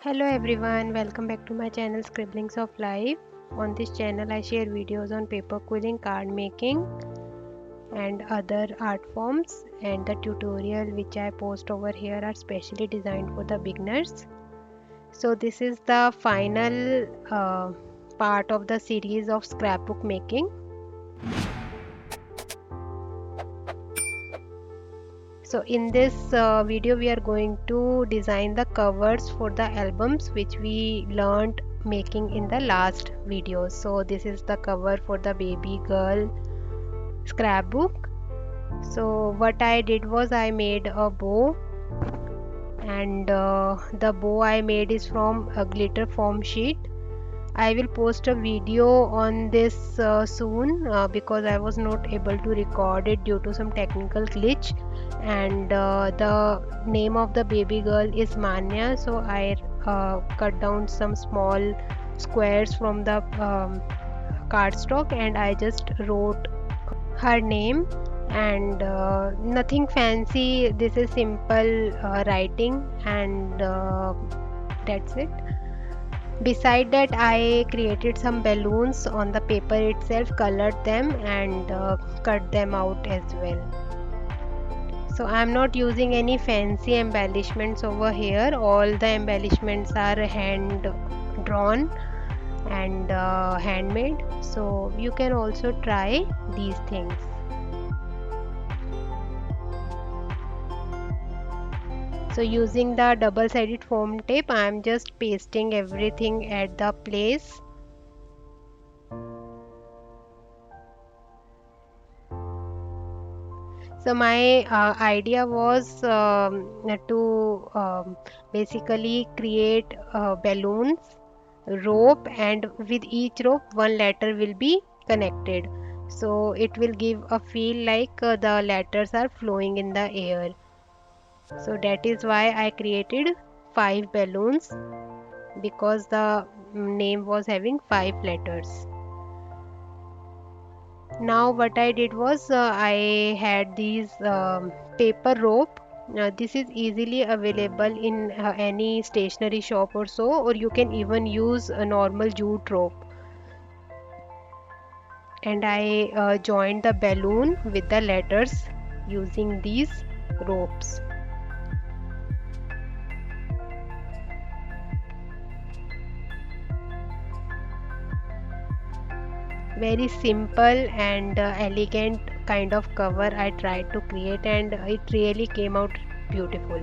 Hello everyone, welcome back to my channel Scribblings of Life. On this channel I share videos on paper quilling, card making and other art forms, and the tutorial which I post over here are specially designed for the beginners. So this is the final part of the series of scrapbook making. So in this video we are going to design the covers for the albums which we learned making in the last video. So this is the cover for the baby girl scrapbook. So what I did was I made a bow, and the bow I made is from a glitter foam sheet. I will post a video on this soon because I was not able to record it due to some technical glitch, and the name of the baby girl is Manya, so I cut down some small squares from the cardstock and I just wrote her name, and nothing fancy, this is simple writing, and that's it. Beside that, I created some balloons on the paper itself, colored them and cut them out as well. So I'm not using any fancy embellishments over here. All the embellishments are hand drawn and handmade. So you can also try these things. So using the double-sided foam tape, I'm just pasting everything at the place. So my idea was to basically create balloons, rope, and with each rope one letter will be connected. So it will give a feel like the letters are flowing in the air. So that is why I created 5 balloons, because the name was having 5 letters. Now what I did was I had these paper rope. This is easily available in any stationery shop or so, or you can even use a normal jute rope. And I joined the balloon with the letters using these ropes. Very simple and elegant kind of cover I tried to create, and it really came out beautiful.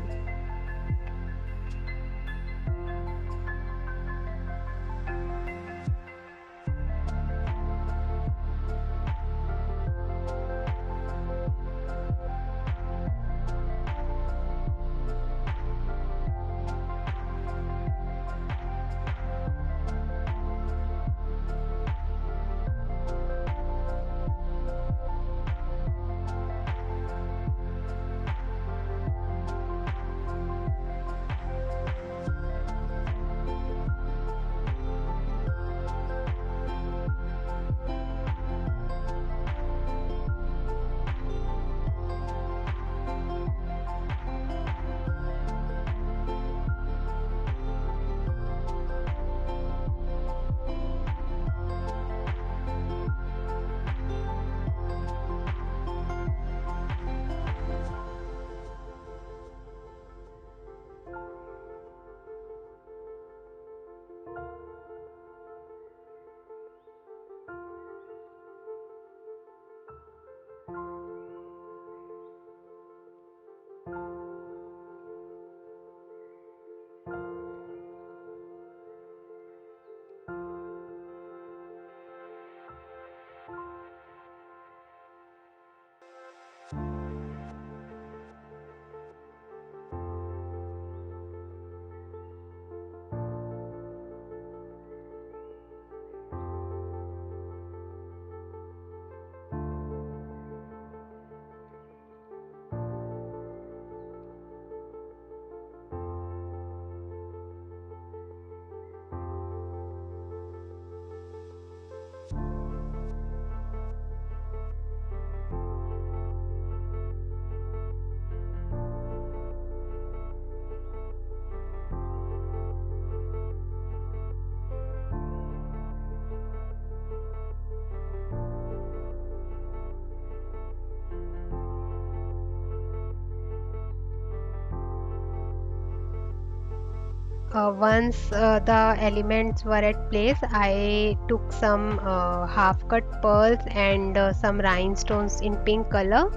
Once the elements were at place, I took some half cut pearls and some rhinestones in pink color,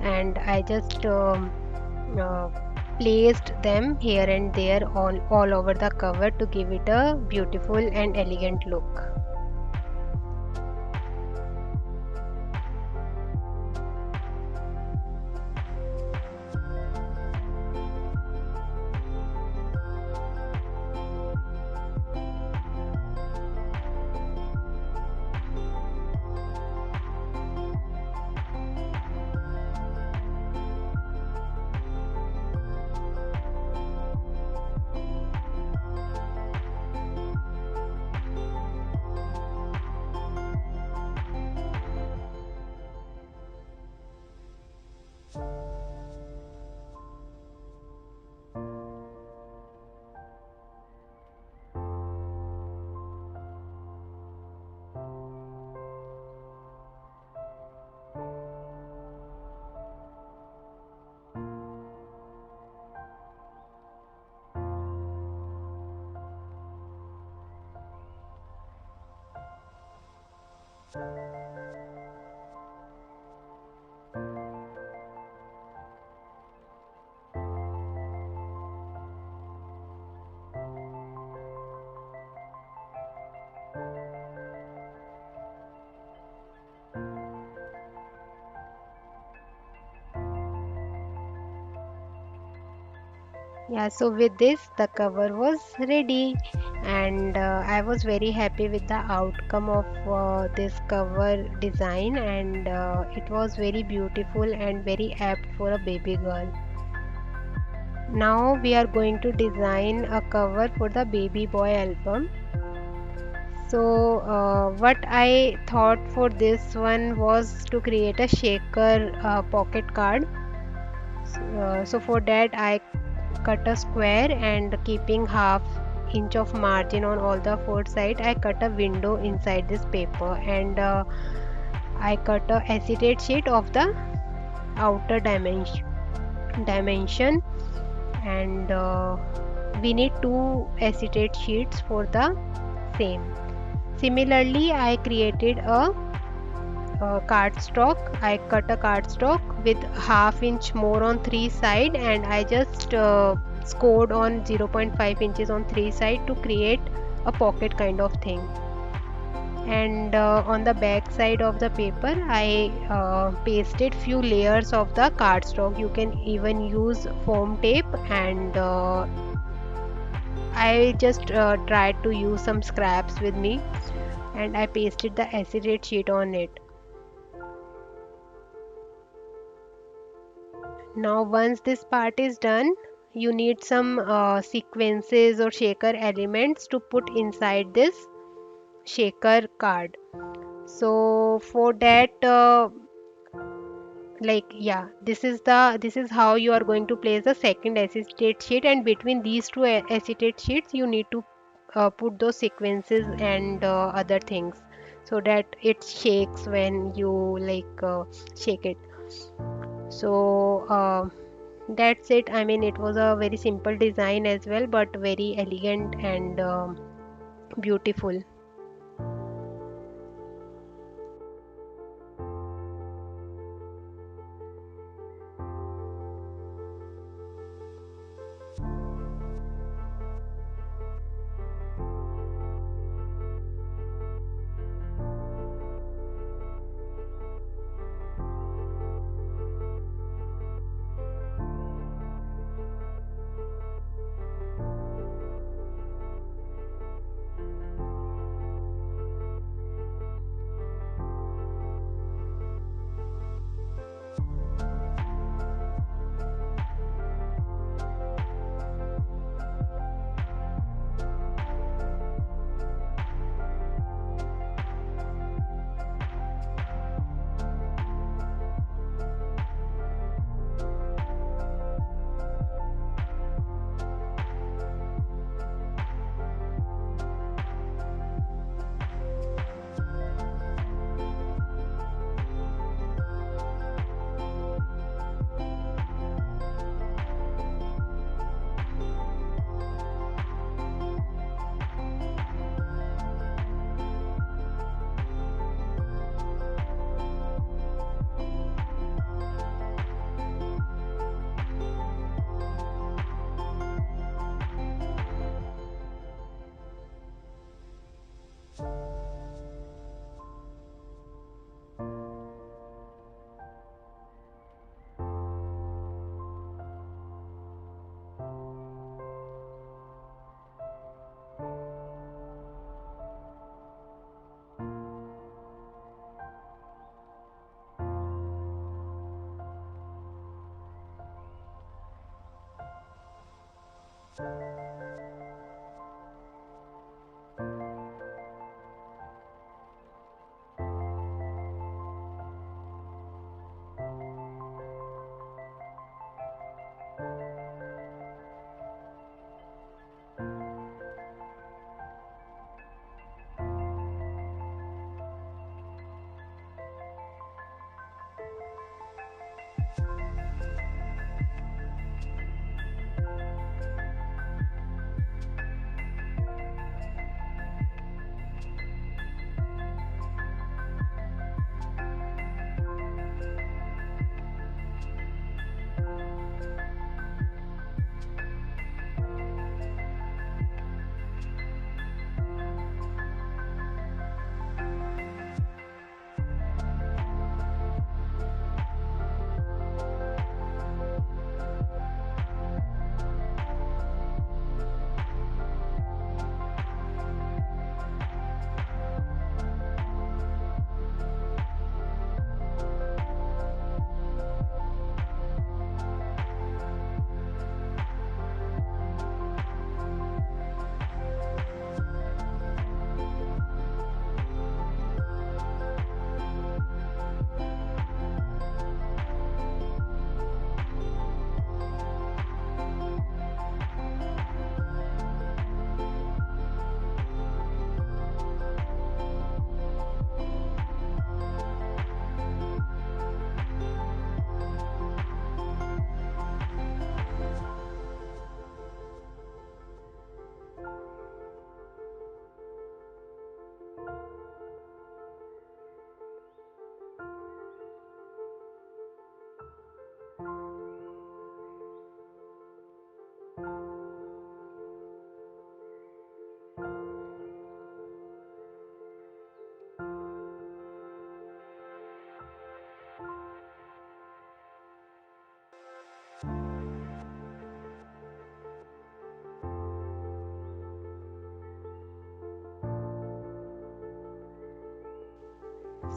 and I just uh, placed them here and there all over the cover to give it a beautiful and elegant look. Yeah, so with this, the cover was ready, and I was very happy with the outcome of this cover design, and it was very beautiful and very apt for a baby girl. Now we are going to design a cover for the baby boy album. So, what I thought for this one was to create a shaker pocket card. So for that, I cut a square and keeping half inch of margin on all the four side, I cut a window inside this paper, and I cut a acetate sheet of the outer dimension, and we need two acetate sheets for the same. Similarly, I created a cardstock. I cut a cardstock with half inch more on three side, and I just scored on 0.5 inches on three side to create a pocket kind of thing. And on the back side of the paper, I pasted few layers of the cardstock. You can even use foam tape, and I just tried to use some scraps with me, and I pasted the acetate sheet on it. Now once this part is done, you need some sequences or shaker elements to put inside this shaker card. So for that, like, yeah, this is how you are going to place the second acetate sheet, and between these two acetate sheets you need to put those sequences and other things, so that it shakes when you like shake it. So that's it. I mean, it was a very simple design as well, but very elegant and beautiful.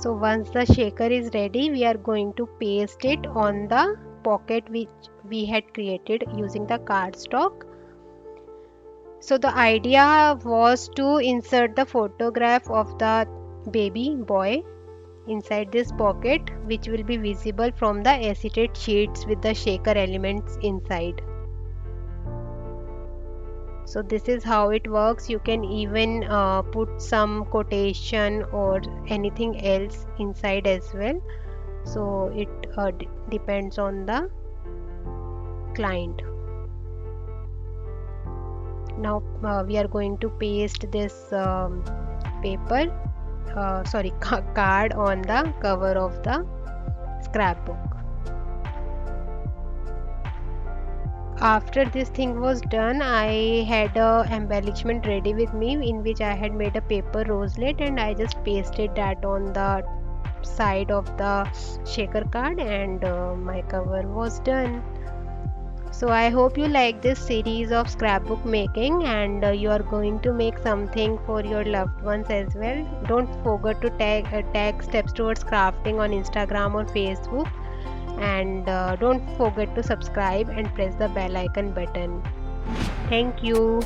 So once the shaker is ready, we are going to paste it on the pocket which we had created using the cardstock. So the idea was to insert the photograph of the baby boy inside this pocket, which will be visible from the acetate sheets with the shaker elements inside. So this is how it works. You can even put some quotation or anything else inside as well. So it depends on the client. Now we are going to paste this card on the cover of the scrapbook. After this thing was done, I had a embellishment ready with me in which I had made a paper roselet, and I just pasted that on the side of the shaker card, and my cover was done. So I hope you like this series of scrapbook making, and you are going to make something for your loved ones as well. Don't forget to tag Steps Towards Crafting on Instagram or Facebook, and don't forget to subscribe and press the bell icon button. Thank you.